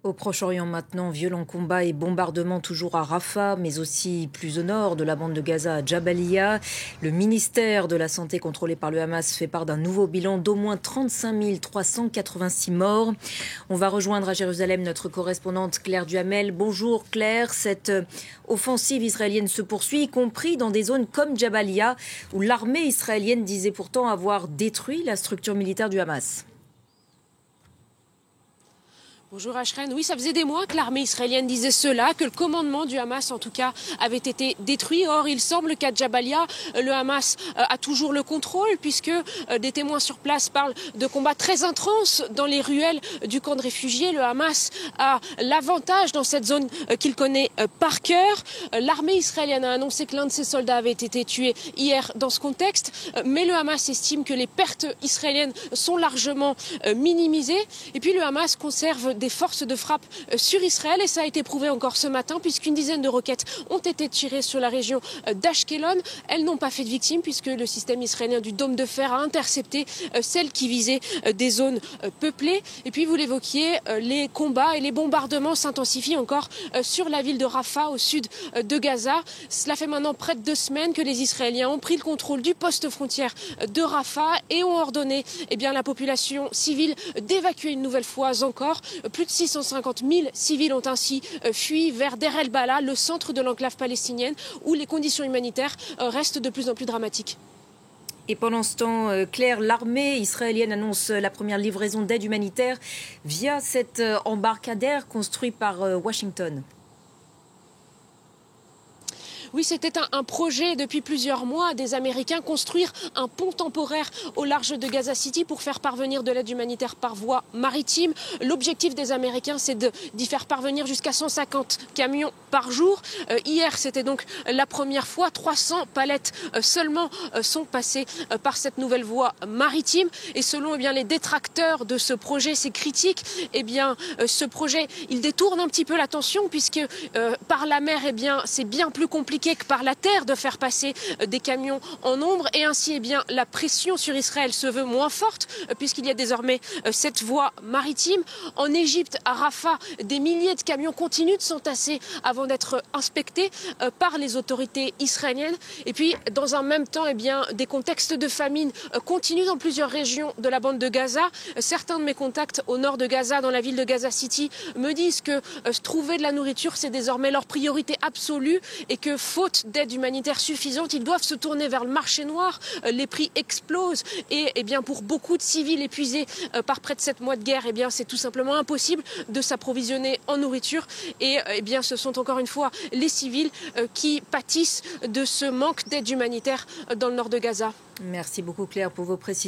Au Proche-Orient maintenant, violents combats et bombardements toujours à Rafah, mais aussi plus au nord de la bande de Gaza à Jabalia. Le ministère de la Santé contrôlé par le Hamas fait part d'un nouveau bilan d'au moins 35 386 morts. On va rejoindre à Jérusalem notre correspondante Claire Duhamel. Bonjour Claire, cette offensive israélienne se poursuit, y compris dans des zones comme Jabalia, où l'armée israélienne disait pourtant avoir détruit la structure militaire du Hamas. Bonjour Ashreen. Oui, ça faisait des mois que l'armée israélienne disait cela, que le commandement du Hamas en tout cas avait été détruit. Or, il semble qu'à Jabalia, le Hamas a toujours le contrôle puisque des témoins sur place parlent de combats très intenses dans les ruelles du camp de réfugiés. Le Hamas a l'avantage dans cette zone qu'il connaît par cœur. L'armée israélienne a annoncé que l'un de ses soldats avait été tué hier dans ce contexte, mais le Hamas estime que les pertes israéliennes sont largement minimisées. Et puis le Hamas conserve des forces de frappe sur Israël et ça a été prouvé encore ce matin puisqu'une dizaine de roquettes ont été tirées sur la région d'Ashkelon. Elles n'ont pas fait de victimes puisque le système israélien du dôme de fer a intercepté celles qui visaient des zones peuplées. Et puis vous l'évoquiez, les combats et les bombardements s'intensifient encore sur la ville de Rafah au sud de Gaza. Cela fait maintenant près de 2 semaines que les Israéliens ont pris le contrôle du poste frontière de Rafah et ont ordonné la population civile d'évacuer une nouvelle fois encore. Plus de 650 000 civils ont ainsi fui vers Der el-Bala, le centre de l'enclave palestinienne, où les conditions humanitaires restent de plus en plus dramatiques. Et pendant ce temps, Claire, l'armée israélienne annonce la première livraison d'aide humanitaire via cet embarcadère construit par Washington. Oui, c'était un projet depuis plusieurs mois des Américains, construire un pont temporaire au large de Gaza City pour faire parvenir de l'aide humanitaire par voie maritime. L'objectif des Américains, c'est d'y faire parvenir jusqu'à 150 camions par jour. Hier, c'était donc la première fois. 300 palettes seulement sont passées par cette nouvelle voie maritime. Et selon les détracteurs de ce projet, c'est critique. Ce projet, il détourne un petit peu l'attention puisque par la mer, c'est bien plus compliqué que par la terre de faire passer des camions en nombre et ainsi la pression sur Israël se veut moins forte puisqu'il y a désormais cette voie maritime. En Égypte, à Rafah, des milliers de camions continuent de s'entasser avant d'être inspectés par les autorités israéliennes. Et puis dans un même temps, des contextes de famine continuent dans plusieurs régions de la bande de Gaza. Certains de mes contacts au nord de Gaza, dans la ville de Gaza City, me disent que trouver de la nourriture, c'est désormais leur priorité absolue et que faute d'aide humanitaire suffisante, ils doivent se tourner vers le marché noir. Les prix explosent et pour beaucoup de civils épuisés par près de 7 mois de guerre, c'est tout simplement impossible de s'approvisionner en nourriture. Et ce sont encore une fois les civils qui pâtissent de ce manque d'aide humanitaire dans le nord de Gaza. Merci beaucoup Claire pour vos précisions.